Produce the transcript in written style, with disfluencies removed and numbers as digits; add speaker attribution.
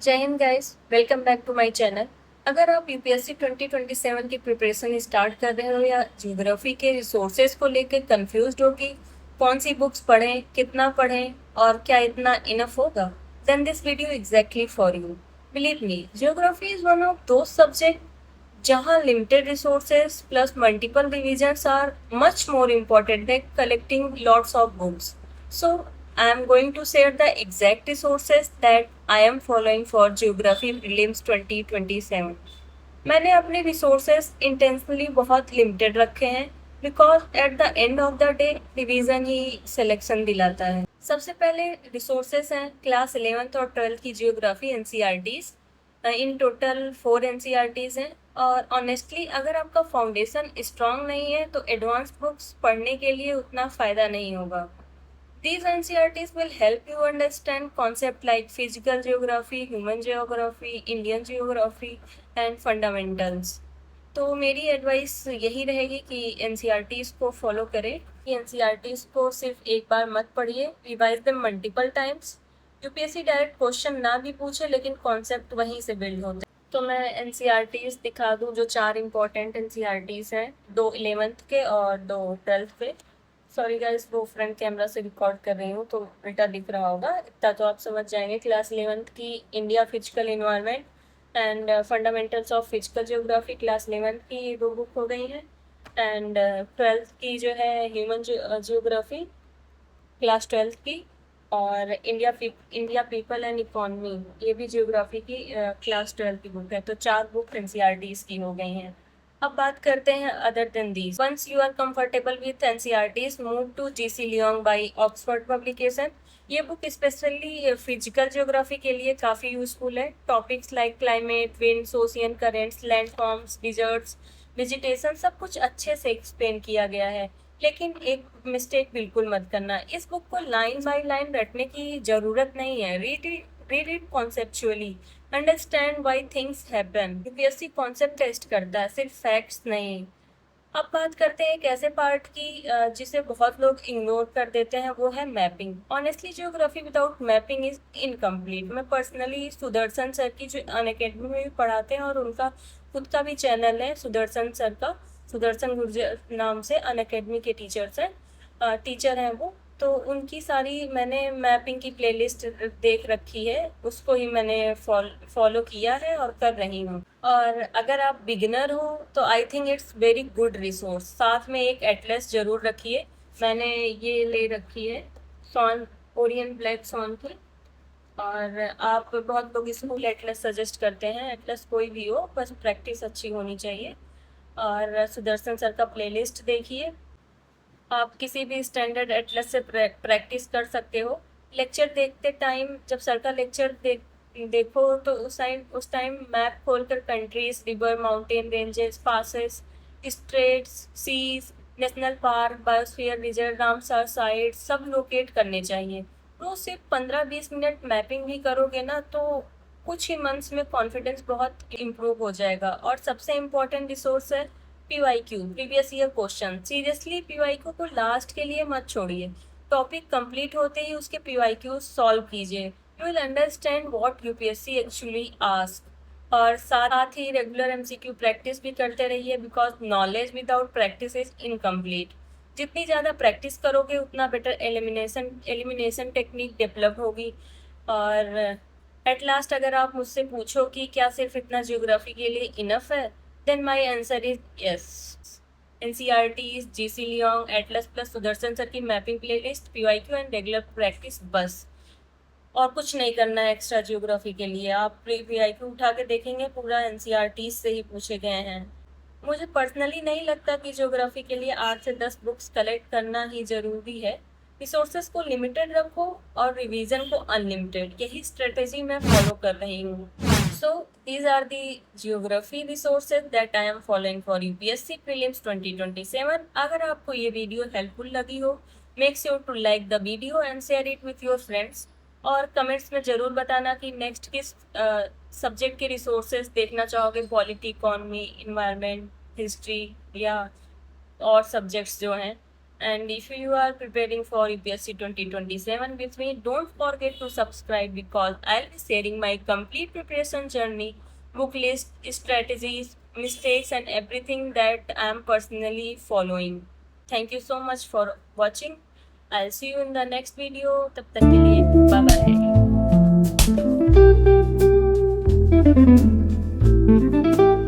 Speaker 1: जय हिंद guys, welcome back to my channel. अगर आप यूपीएससी 2027 की प्रिपरेशन स्टार्ट कर रहे हो या ज्योग्राफी के रिसोर्सेज को लेकर कंफ्यूज्ड हो कि कौन सी बुक्स पढ़ें, कितना पढ़ें और क्या इतना इनफ होगा, then this video exactly for you. Believe me, geography is one of those subject जहाँ limited resources plus multiple revisions are much more important than collecting lots of books. So I am going to share the exact resources that I am following for Geography Prelims 2027. मैंने अपने resources intentionally बहुत limited रखे हैं because at the end of the day revision he selection दिलाता है। सबसे पहले resources हैं क्लास 11th और 12th की geography NCERTs. In total 4 NCERTs हैं और ऑनेस्टली अगर आपका फाउंडेशन स्ट्रांग नहीं है तो एडवांस बुक्स पढ़ने के लिए उतना फ़ायदा नहीं होगा। These NCERTs will help you understand concepts like physical geography, human geography, Indian geography and fundamentals. तो मेरी एडवाइस यही रहेगी कि NCERTs को फॉलो करें। कि NCERTs को सिर्फ एक बार मत पढ़िए, revise them multiple times. UPSC direct question ना भी पूछे लेकिन कॉन्सेप्ट वहीं से बिल्ड हो जाए। तो मैं NCERTs दिखा दूँ जो 4 इंपॉर्टेंट NCERTs हैं, 2 11th के और 2 12th के। सॉरी गाइस, वो फ्रंट कैमरा से रिकॉर्ड कर रही हूँ तो उल्टा दिख रहा होगा, इतना तो आप समझ जाएंगे। क्लास 11th की India physical environment and fundamentals of physical geography class 11th की 2 बुक हो गई हैं। एंड 12th की जो है ह्यूमन जियोग्राफी क्लास 12th की, और इंडिया पीपल एंड इकोनॉमी ये भी जियोग्राफी की क्लास 12th की बुक है। तो 4 बुक एनसीईआरटीज की हो गई हैं। अब बात करते हैं other than these. Once you are comfortable with NCERTs, move to GC Leong by Oxford publication. ये बुक स्पेशली फिजिकल ज्योग्राफी के लिए काफ़ी यूजफुल है। Topics like climate, winds, ocean currents, landforms, deserts, vegetation सब कुछ अच्छे से एक्सप्लेन किया गया है। लेकिन एक मिस्टेक बिल्कुल मत करना, इस बुक को लाइन बाय लाइन रटने की ज़रूरत नहीं है। Read it conceptually, understand why things happen. UPSC concept test करता है, सिर्फ फैक्ट्स नहीं। अब बात करते हैं एक ऐसे पार्ट की जिसे बहुत लोग इग्नोर कर देते हैं, वो है mapping. Honestly geography without mapping is incomplete. मैं पर्सनली सुदर्शन सर की जो अनअकैडमी में भी पढ़ाते हैं और उनका खुद का भी चैनल है सुदर्शन सर का, सुदर्शन गुर्जर नाम से अनअकैडमी के टीचर हैं वो। तो उनकी सारी मैंने मैपिंग की प्लेलिस्ट देख रखी है, उसको ही मैंने फॉलो किया है और कर रही हूँ। और अगर आप बिगिनर हो तो I think it's very good resource. साथ में एक एटलस ज़रूर रखिए। मैंने ये ले रखी है सॉन, ओरियन ब्लैक सॉन की। और आप बहुत लोग स्कूल एटलस सजेस्ट करते हैं, एटलस कोई भी हो बस प्रैक्टिस अच्छी होनी चाहिए। और सुदर्शन सर का प्लेलिस्ट देखिए, आप किसी भी स्टैंडर्ड एटलस से प्रैक्टिस कर सकते हो। लेक्चर देखते टाइम जब सर का लेक्चर देखो तो उस टाइम मैप खोलकर countries, river, mountain ranges, passes, straits, seas, national park, biosphere reserve, Ramsar site सब लोकेट करने चाहिए। तो सिर्फ 15-20 मिनट मैपिंग भी करोगे ना तो कुछ ही मंथ्स में कॉन्फिडेंस बहुत इम्प्रूव हो जाएगा। और सबसे इम्पोर्टेंट रिसोर्स है PYQ, previous year question. Seriously PYQ को लास्ट के लिए मत छोड़िए, टॉपिक कंप्लीट होते ही उसके पीवाईक्यू सॉल्व कीजिए। You will understand what UPSC actually ask. और साथ ही रेगुलर एमसीक्यू प्रैक्टिस भी करते रहिए because knowledge without practice is incomplete. जितनी ज़्यादा प्रैक्टिस करोगे उतना बेटर एलिमिनेशन टेक्निक डेवलप होगी। और एट लास्ट अगर आप मुझसे पूछो कि क्या सिर्फ इतना जियोग्राफी के लिए इनफ है, then my answer is yes. NCERTs, GC Leong, Atlas plus Sudarshan sir की mapping playlist, PYQ and regular practice बस। और कुछ नहीं करना है एक्स्ट्रा जियोग्राफी के लिए। आप PYQ उठा के देखेंगे पूरा NCERTs से ही पूछे गए हैं। मुझे पर्सनली नहीं लगता कि जियोग्राफी के लिए 8 से 10 बुक्स कलेक्ट करना ही ज़रूरी है। रिसोर्सेज को लिमिटेड रखो और रिवीजन को अनलिमिटेड, यही स्ट्रेटेजी मैं फॉलो कर रही हूँ। So these are the geography resources that I am following for UPSC Prelims 2027. अगर आपको ये वीडियो हेल्पफुल लगी हो, make sure to like the video and share it with your friends. और कमेंट्स में ज़रूर बताना कि नेक्स्ट किस सब्जेक्ट के रिसोर्सेज देखना चाहोगे, पॉलिटी, इकोनॉमी, इन्वायरमेंट, हिस्ट्री या और सब्जेक्ट्स जो हैं। And if you are preparing for UPSC 2027 with me, don't forget to subscribe because I'll be sharing my complete preparation journey, book list, strategies, mistakes, and everything that I'm personally following. Thank you so much for watching. I'll see you in the next video. तब तक के लिए bye bye.